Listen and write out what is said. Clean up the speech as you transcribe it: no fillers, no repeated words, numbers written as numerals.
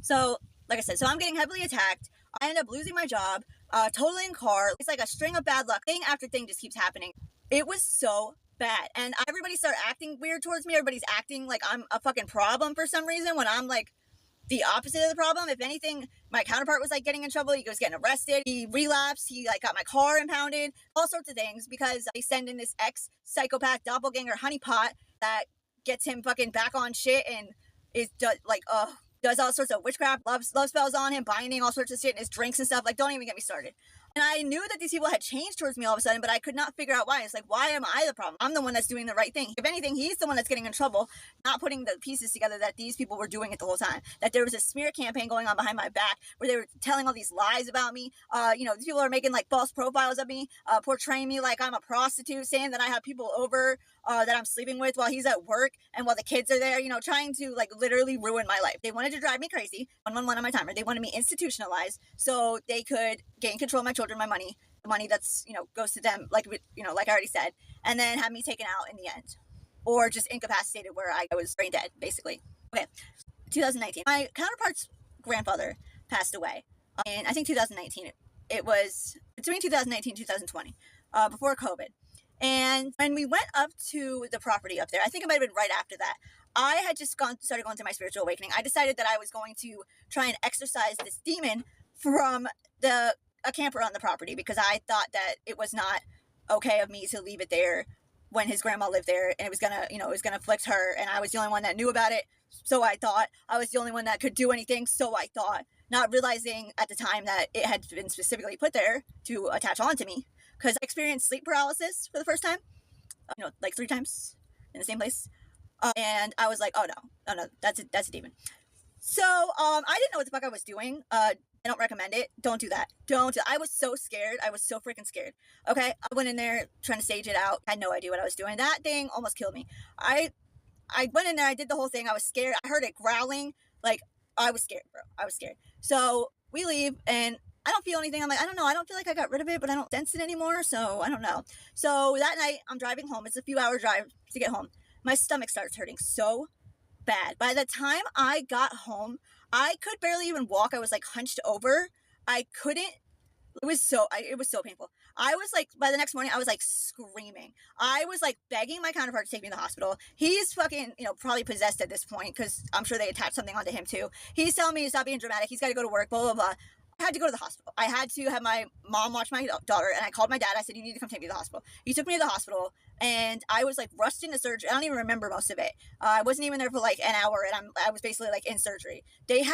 So, like I said, so I'm getting heavily attacked. I end up losing my job, totaling car. It's like a string of bad luck. Thing after thing just keeps happening. It was so bad. And everybody started acting weird towards me. Everybody's acting like I'm a fucking problem for some reason when I'm like the opposite of the problem. If anything, my counterpart was like getting in trouble. He was getting arrested. He relapsed. He like got my car impounded. All sorts of things because they send in this ex-psychopath doppelganger honeypot that gets him fucking back on shit and is like, does all sorts of witchcraft, love spells on him, binding all sorts of shit in his drinks and stuff. Like, don't even get me started. And I knew that these people had changed towards me all of a sudden, but I could not figure out why. It's like, why am I the problem? I'm the one that's doing the right thing. If anything, he's the one that's getting in trouble, not putting the pieces together that these people were doing it the whole time. That there was a smear campaign going on behind my back where they were telling all these lies about me. These people are making like false profiles of me, portraying me like I'm a prostitute, saying that I have people over that I'm sleeping with while he's at work and while the kids are there, trying to like literally ruin my life. They wanted to drive me crazy. 111 on my timer. They wanted me institutionalized so they could gain control of my children, my money, the money that's, goes to them, like I already said, and then have me taken out in the end, or just incapacitated where I was brain dead, basically. Okay, 2019. My counterpart's grandfather passed away in, I think, 2019. It was between 2019 and 2020, before COVID. And when we went up to the property up there, I think it might have been right after that, I had just started going through my spiritual awakening. I decided that I was going to try and exorcise this demon from a camper on the property because I thought that it was not okay of me to leave it there when his grandma lived there, and it was gonna afflict her, and I was the only one that knew about it. So I thought I was the only one that could do anything. So I thought, not realizing at the time that it had been specifically put there to attach onto me, because I experienced sleep paralysis for the first time, like 3 times in the same place. And I was like, oh no, that's a demon. So, I didn't know what the fuck I was doing. I don't recommend it. Don't do that. I was so scared. I was so freaking scared. Okay. I went in there trying to stage it out. I had no idea what I was doing. That thing almost killed me. I went in there. I did the whole thing. I was scared. I heard it growling. Like, I was scared, bro. I was scared. So we leave and I don't feel anything. I'm like, I don't know. I don't feel like I got rid of it, but I don't sense it anymore. So I don't know. So that night I'm driving home. It's a few hour drive to get home. My stomach starts hurting so bad. By the time I got home, I could barely even walk. I was like hunched over. I couldn't. It was so painful. I was like, by the next morning, I was like screaming. I was like begging my counterpart to take me to the hospital. He's fucking, probably possessed at this point because I'm sure they attached something onto him too. He's telling me to stop being dramatic. He's got to go to work, blah, blah, blah. I had to go to the hospital. I had to have my mom watch my daughter, and I called my dad. I said, you need to come take me to the hospital. He took me to the hospital, and I was like rushed into surgery. I don't even remember most of it. I wasn't even there for like an hour, and I was basically like in surgery. They had